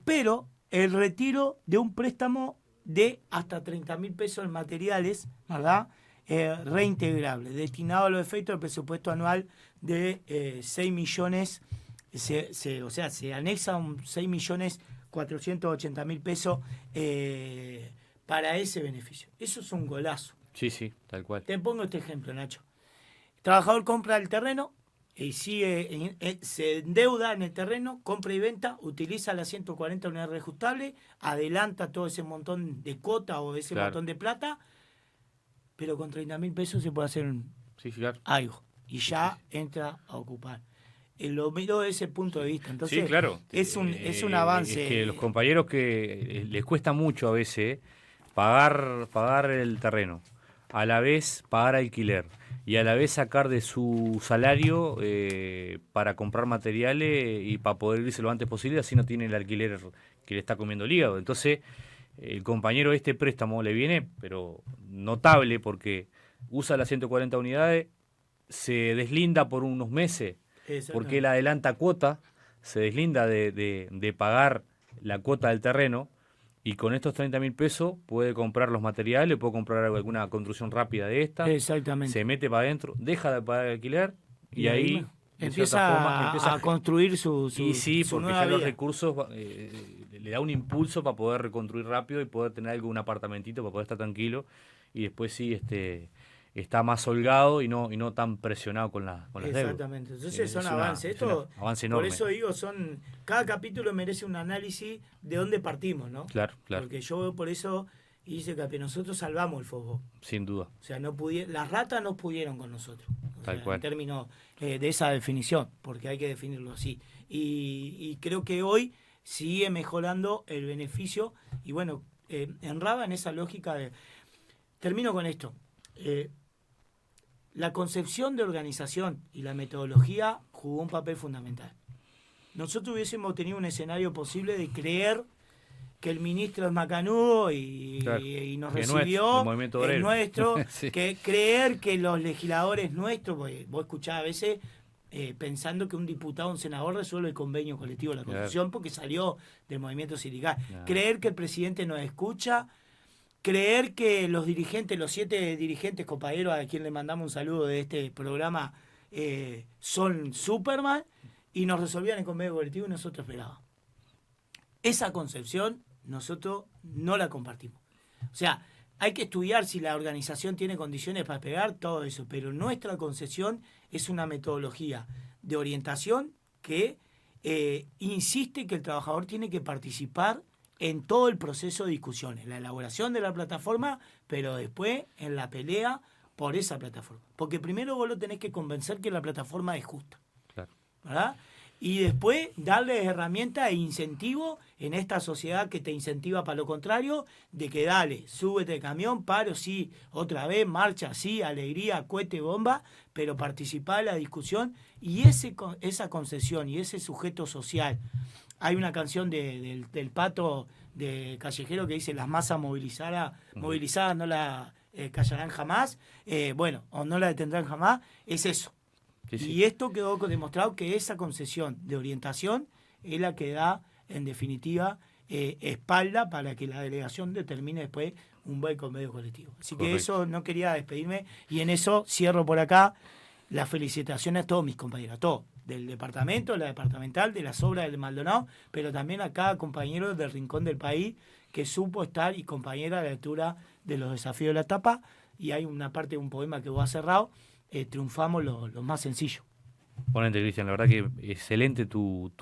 [SPEAKER 4] Pero el retiro de un préstamo de hasta 30.000 pesos en materiales, ¿verdad? Reintegrable, destinado a los efectos del presupuesto anual de 6 millones, o sea, se anexa un 6.480.000 pesos para ese beneficio. Eso es un golazo.
[SPEAKER 3] Sí, sí, tal cual.
[SPEAKER 4] Te pongo este ejemplo, Nacho. El trabajador compra el terreno y sigue, se endeuda en el terreno, compra y venta, utiliza las 140 unidades reajustables, adelanta todo ese montón de cuota o ese
[SPEAKER 3] Claro.
[SPEAKER 4] montón de plata, pero con 30.000 pesos se puede hacer
[SPEAKER 3] Sí, claro.
[SPEAKER 4] algo y ya entra a ocupar. Lo miro desde ese punto de vista. Entonces,
[SPEAKER 3] sí, claro.
[SPEAKER 4] es un avance.
[SPEAKER 3] Es que los compañeros que les cuesta mucho a veces pagar el terreno, a la vez pagar alquiler y a la vez sacar de su salario para comprar materiales y para poder irse lo antes posible, así no tiene el alquiler que le está comiendo el hígado. Entonces, el compañero este préstamo le viene, pero notable, porque usa las 140 unidades, se deslinda por unos meses, porque él adelanta cuota, se deslinda de pagar la cuota del terreno, y con estos 30.000 pesos puede comprar los materiales, puede comprar alguna construcción rápida de esta,
[SPEAKER 4] Exactamente.
[SPEAKER 3] se mete para adentro, deja de pagar alquiler, y ahí,
[SPEAKER 4] bueno,
[SPEAKER 3] de cierta forma, empieza
[SPEAKER 4] a construir su
[SPEAKER 3] y sí,
[SPEAKER 4] su
[SPEAKER 3] porque
[SPEAKER 4] nueva
[SPEAKER 3] ya los
[SPEAKER 4] vida.
[SPEAKER 3] recursos le da un impulso para poder reconstruir rápido y poder tener algún apartamentito para poder estar tranquilo, y después sí está más holgado y no tan presionado con las deudas.
[SPEAKER 4] Exactamente. Entonces son avances.
[SPEAKER 3] Es un
[SPEAKER 4] Esto,
[SPEAKER 3] avance
[SPEAKER 4] por
[SPEAKER 3] enorme.
[SPEAKER 4] eso digo, cada capítulo merece un análisis de dónde partimos, ¿no?
[SPEAKER 3] Claro.
[SPEAKER 4] Porque yo por eso hice que nosotros salvamos el fútbol.
[SPEAKER 3] Sin duda.
[SPEAKER 4] O sea, las ratas no pudieron con nosotros.
[SPEAKER 3] Tal cual.
[SPEAKER 4] En términos de esa definición, porque hay que definirlo así. Y creo que hoy sigue mejorando el beneficio. Y bueno, enraba en esa lógica de... Termino con esto. La concepción de organización y la metodología jugó un papel fundamental. Nosotros hubiésemos tenido un escenario posible de creer que el ministro es macanudo y nos recibió, es nuestro,
[SPEAKER 3] sí.
[SPEAKER 4] Que creer que los legisladores nuestros, porque vos escuchás a veces pensando que un diputado o un senador resuelve el convenio colectivo de la Constitución porque salió del movimiento sindical. Creer que el presidente nos escucha, creer que los dirigentes, los 7 dirigentes, compañeros a quien le mandamos un saludo de este programa, son Superman y nos resolvían el convenio colectivo y nosotros esperábamos. Esa concepción nosotros no la compartimos. O sea, hay que estudiar si la organización tiene condiciones para pegar todo eso, pero nuestra concepción es una metodología de orientación que insiste que el trabajador tiene que participar en todo el proceso de discusiones, la elaboración de la plataforma, pero después en la pelea por esa plataforma. Porque primero vos lo tenés que convencer que la plataforma es justa.
[SPEAKER 3] Claro.
[SPEAKER 4] ¿Verdad? Y después darle herramientas e incentivos en esta sociedad que te incentiva para lo contrario, de que dale, súbete de camión, paro, sí, otra vez, marcha, sí, alegría, cohete, bomba, pero participar en la discusión y esa concesión y ese sujeto social. Hay una canción del Pato de Callejero que dice: las masas movilizadas no la callarán jamás, o no la detendrán jamás, es eso. Sí. Y esto quedó demostrado que esa concesión de orientación es la que da, en definitiva, espalda para que la delegación determine después un buen convenio colectivo. Así que eso, no quería despedirme, y en eso cierro por acá las felicitaciones a todos mis compañeros, a todos, del departamento, de la departamental, de las obras del Maldonado, pero también a cada compañero del rincón del país que supo estar y compañera a la altura de los desafíos de la etapa. Y hay una parte de un poema que vos has cerrado. Triunfamos lo más sencillo.
[SPEAKER 3] Ponente, Cristian, la verdad que excelente tu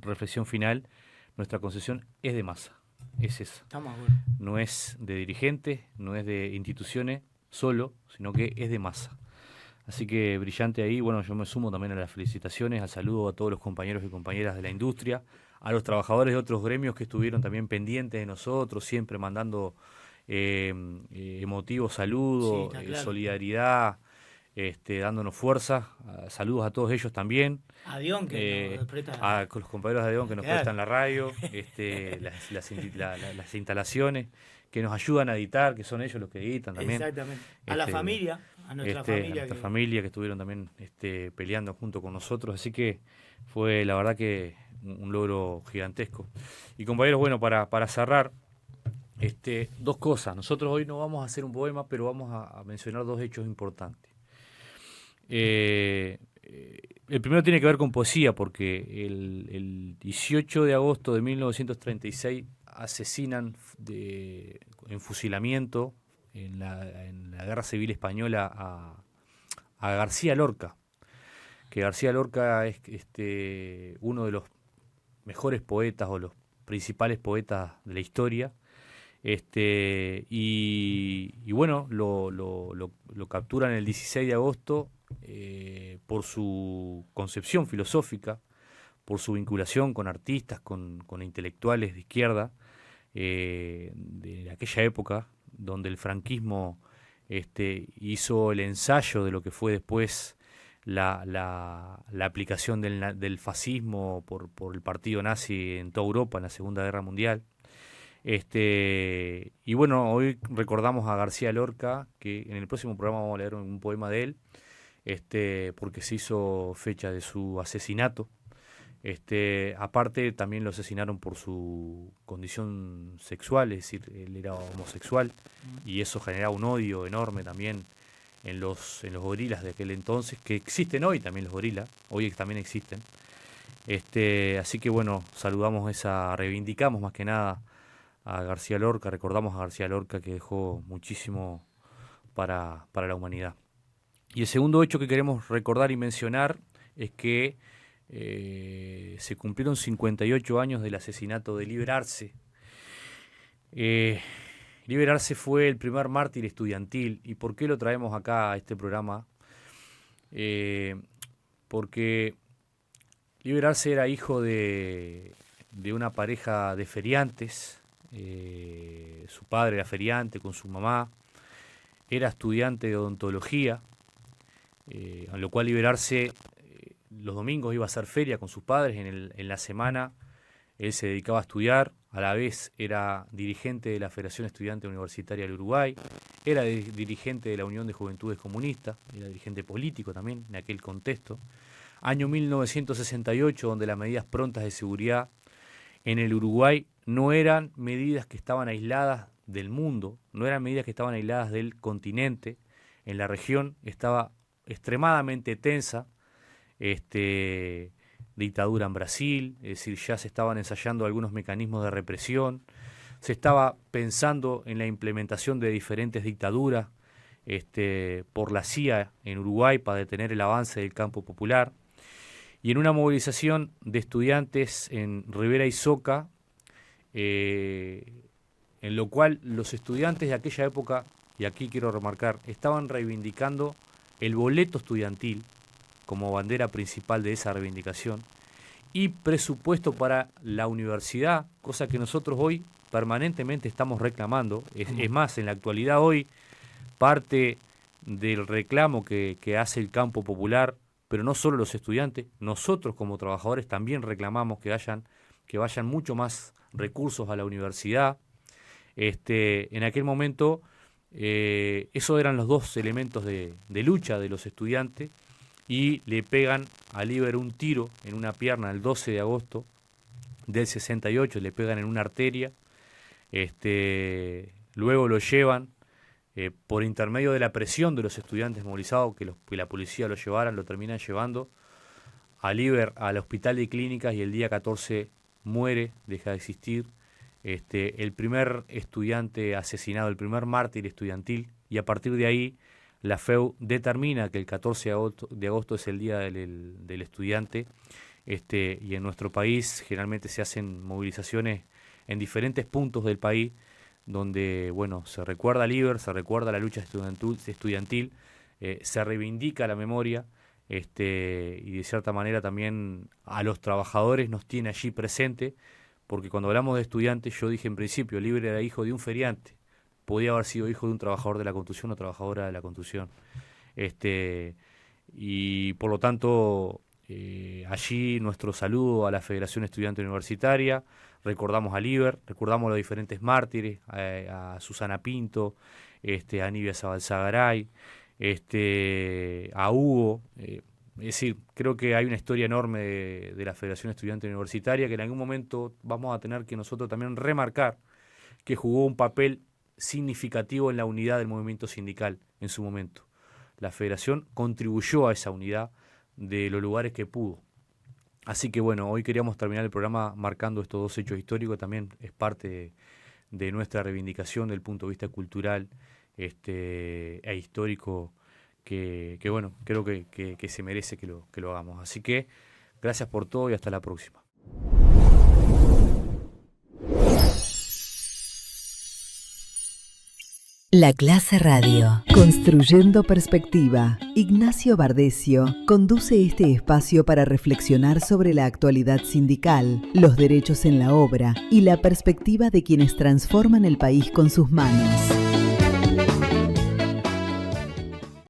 [SPEAKER 3] reflexión final. Nuestra concesión es de masa, es esa.
[SPEAKER 4] Estamos de acuerdo.
[SPEAKER 3] No es de dirigentes, no es de instituciones solo, sino que es de masa. Así que brillante ahí. Bueno, yo me sumo también a las felicitaciones, al saludo a todos los compañeros y compañeras de la industria, a los trabajadores de otros gremios que estuvieron también pendientes de nosotros, siempre mandando emotivos saludos,
[SPEAKER 4] sí, claro.
[SPEAKER 3] Solidaridad, dándonos fuerza. Saludos a todos ellos también.
[SPEAKER 4] A Dion, que nos presta...
[SPEAKER 3] a los compañeros de Dion que nos prestan la radio, las instalaciones, que nos ayudan a editar, que son ellos los que editan también.
[SPEAKER 4] Exactamente. A la familia, a nuestra
[SPEAKER 3] familia que estuvieron también peleando junto con nosotros. Así que fue la verdad que un logro gigantesco. Y compañeros, bueno, para cerrar, dos cosas. Nosotros hoy no vamos a hacer un poema, pero vamos a mencionar 2 hechos importantes. El primero tiene que ver con poesía, porque el 18 de agosto de 1936 asesinan en fusilamiento en la Guerra Civil Española a García Lorca, que García Lorca es uno de los mejores poetas o los principales poetas de la historia. Y bueno, lo capturan el 16 de agosto por su concepción filosófica, por su vinculación con artistas, con intelectuales de izquierda de aquella época, donde el franquismo hizo el ensayo de lo que fue después la aplicación del fascismo por el partido nazi en toda Europa en la Segunda Guerra Mundial. Y bueno, hoy recordamos a García Lorca, que en el próximo programa vamos a leer un poema de él, porque se hizo fecha de su asesinato. Aparte también lo asesinaron por su condición sexual, es decir, él era homosexual, y eso generaba un odio enorme también en los gorilas de aquel entonces, que existen hoy también los gorilas, hoy también existen. Así que bueno, reivindicamos más que nada a García Lorca, recordamos a García Lorca, que dejó muchísimo para la humanidad. Y el segundo hecho que queremos recordar y mencionar es que se cumplieron 58 años del asesinato de Liber Arce. Liber Arce fue el primer mártir estudiantil. ¿Y por qué lo traemos acá a este programa? Porque Liber Arce era hijo de una pareja de feriantes. Su padre era feriante con su mamá. Era estudiante de odontología, a lo cual Liber Arce los domingos iba a hacer feria con sus padres. En la semana él se dedicaba a estudiar, a la vez era dirigente de la Federación Estudiante Universitaria del Uruguay, era dirigente de la Unión de Juventudes Comunistas, era dirigente político también en aquel contexto. Año 1968, donde las medidas prontas de seguridad en el Uruguay no eran medidas que estaban aisladas del mundo, no eran medidas que estaban aisladas del continente. En la región estaba extremadamente tensa, dictadura en Brasil, es decir, ya se estaban ensayando algunos mecanismos de represión, se estaba pensando en la implementación de diferentes dictaduras por la CIA en Uruguay para detener el avance del campo popular, y en una movilización de estudiantes en Rivera y Soca, en lo cual los estudiantes de aquella época, y aquí quiero remarcar, estaban reivindicando el boleto estudiantil como bandera principal de esa reivindicación, y presupuesto para la universidad, cosa que nosotros hoy permanentemente estamos reclamando. Es más, en la actualidad hoy parte del reclamo que hace el campo popular, pero no solo los estudiantes, nosotros como trabajadores también reclamamos que vayan mucho más recursos a la universidad. En aquel momento esos eran los dos elementos de lucha de los estudiantes, y le pegan a Liber un tiro en una pierna el 12 de agosto del 68, le pegan en una arteria. Luego lo llevan por intermedio de la presión de los estudiantes movilizados, que la policía lo llevaran, lo terminan llevando a Liber al hospital de clínicas, y el día 14 muere, deja de existir. El primer estudiante asesinado, el primer mártir estudiantil, y a partir de ahí la FEU determina que el 14 de agosto es el día del estudiante, y en nuestro país generalmente se hacen movilizaciones en diferentes puntos del país, donde se recuerda a Liber, se recuerda la lucha estudiantil, se reivindica la memoria, y de cierta manera también a los trabajadores nos tiene allí presente, porque cuando hablamos de estudiantes, yo dije en principio, Liber era hijo de un feriante, podía haber sido hijo de un trabajador de la construcción o trabajadora de la construcción. Y por lo tanto, allí nuestro saludo a la Federación Estudiante Universitaria, recordamos a Liber, recordamos a los diferentes mártires, a Susana Pinto, a Nibia Zabalzagaray, a Hugo. Es decir, creo que hay una historia enorme de la Federación Estudiante Universitaria que en algún momento vamos a tener que nosotros también remarcar, que jugó un papel significativo en la unidad del movimiento sindical en su momento. La Federación contribuyó a esa unidad de los lugares que pudo. Así que hoy queríamos terminar el programa marcando estos dos hechos históricos, también es parte de nuestra reivindicación del punto de vista cultural e histórico, que creo que se merece que lo hagamos. Así que gracias por todo y hasta la próxima.
[SPEAKER 2] La Clase Radio. Construyendo perspectiva. Ignacio Bardesio conduce este espacio para reflexionar sobre la actualidad sindical, los derechos en la obra y la perspectiva de quienes transforman el país con sus manos.